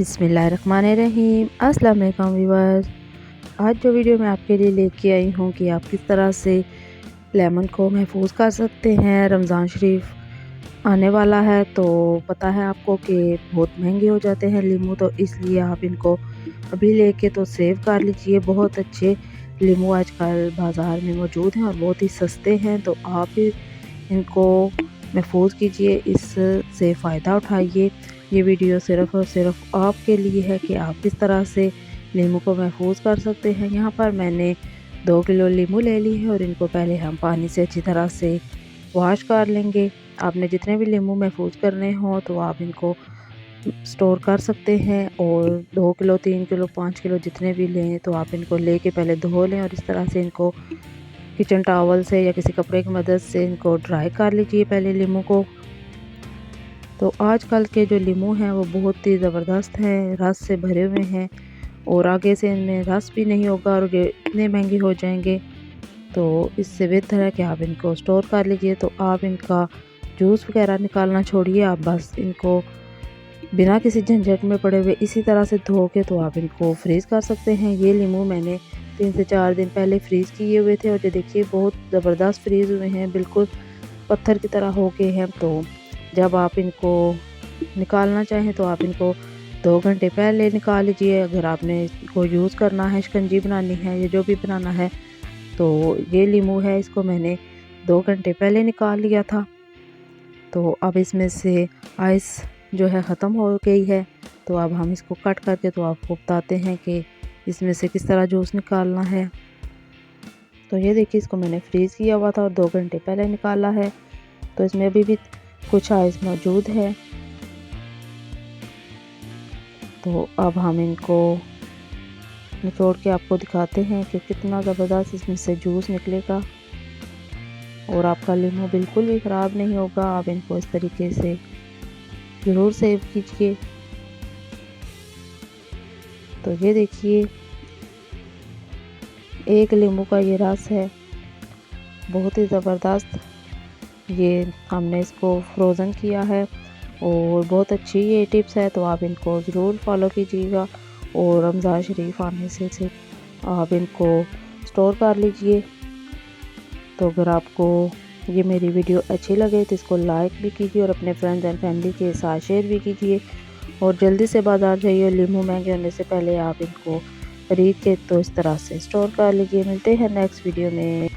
बिस्मिल्लाहिर्रहमानिर्रहीम। अस्सलाम वालेकुम व्यूअर्स। आज जो वीडियो मैं आपके लिए लेके आई हूँ कि आप किस तरह से लेमन को महफूज कर सकते हैं। रमज़ान शरीफ आने वाला है तो पता है आपको कि बहुत महंगे हो जाते हैं लीमू, तो इसलिए आप इनको अभी लेके तो सेव कर लीजिए। बहुत अच्छे लीमू आजकल बाज़ार में मौजूद हैं और बहुत ही सस्ते हैं, तो आप भी इनको महफूज कीजिए, इससे फ़ायदा उठाइए। ये वीडियो सिर्फ़ और सिर्फ आपके लिए है कि आप किस तरह से नींबू को महफूज कर सकते हैं। यहाँ पर मैंने 2 किलो नींबू ले ली है और इनको पहले हम पानी से अच्छी तरह से वॉश कर लेंगे। आपने जितने भी नींबू महफूज करने हों तो आप इनको स्टोर कर सकते हैं, और 2 किलो 3 किलो 5 किलो जितने भी लें तो आप इनको लेके पहले धो लें और इस तरह से इनको किचन टॉवल से या किसी कपड़े की मदद से इनको ड्राई कर लीजिए पहले नींबू को। तो आजकल के जो लीमू हैं वो बहुत ही ज़बरदस्त हैं, रस से भरे हुए हैं और आगे से इनमें रस भी नहीं होगा और ये इतने महंगे हो जाएंगे। तो इससे बेहतर है कि आप इनको स्टोर कर लीजिए। तो आप इनका जूस वगैरह निकालना छोड़िए, आप बस इनको बिना किसी झंझट में पड़े हुए इसी तरह से धो के तो आप इनको फ्रीज़ कर सकते हैं। ये लीमू मैंने 3 से 4 दिन पहले फ्रीज़ किए हुए थे और ये देखिए बहुत ज़बरदस्त फ्रीज़ हुए हैं, बिल्कुल पत्थर की तरह हो गए हैं। तो जब आप इनको निकालना चाहें तो आप इनको 2 घंटे पहले निकाल लीजिए। अगर आपने इसको यूज़ करना है, शिकंजी बनानी है या जो भी बनाना है, तो ये लीमू है, इसको मैंने 2 घंटे पहले निकाल लिया था। तो अब इसमें से आइस जो है ख़त्म हो गई है, तो अब हम इसको कट करके तो आपको बताते हैं कि इसमें से किस तरह जूस निकालना है। तो ये देखिए, इसको मैंने फ्रीज़ किया हुआ था और 2 घंटे पहले निकाला है, तो इसमें अभी भी कुछ आइस मौजूद है। तो अब हम इनको निचोड़ के आपको दिखाते हैं कि कितना ज़बरदस्त इसमें से जूस निकलेगा और आपका लीमू बिल्कुल भी ख़राब नहीं होगा। आप इनको इस तरीके से ज़रूर सेव कीजिए। तो ये देखिए, एक लीमू का ये रस है, बहुत ही ज़बरदस्त। ये हमने इसको फ्रोज़न किया है और बहुत अच्छी ये टिप्स है, तो आप इनको ज़रूर फॉलो कीजिएगा। और रमज़ान शरीफ आने से आप इनको स्टोर कर लीजिए। तो अगर आपको ये मेरी वीडियो अच्छी लगे तो इसको लाइक भी कीजिए और अपने फ्रेंड्स एंड फैमिली के साथ शेयर भी कीजिए। और जल्दी से बाज़ार जाइए, लीमू महंगे होने से पहले आप इनको खरीद के तो इस तरह से स्टोर कर लीजिए। मिलते हैं नेक्स्ट वीडियो में।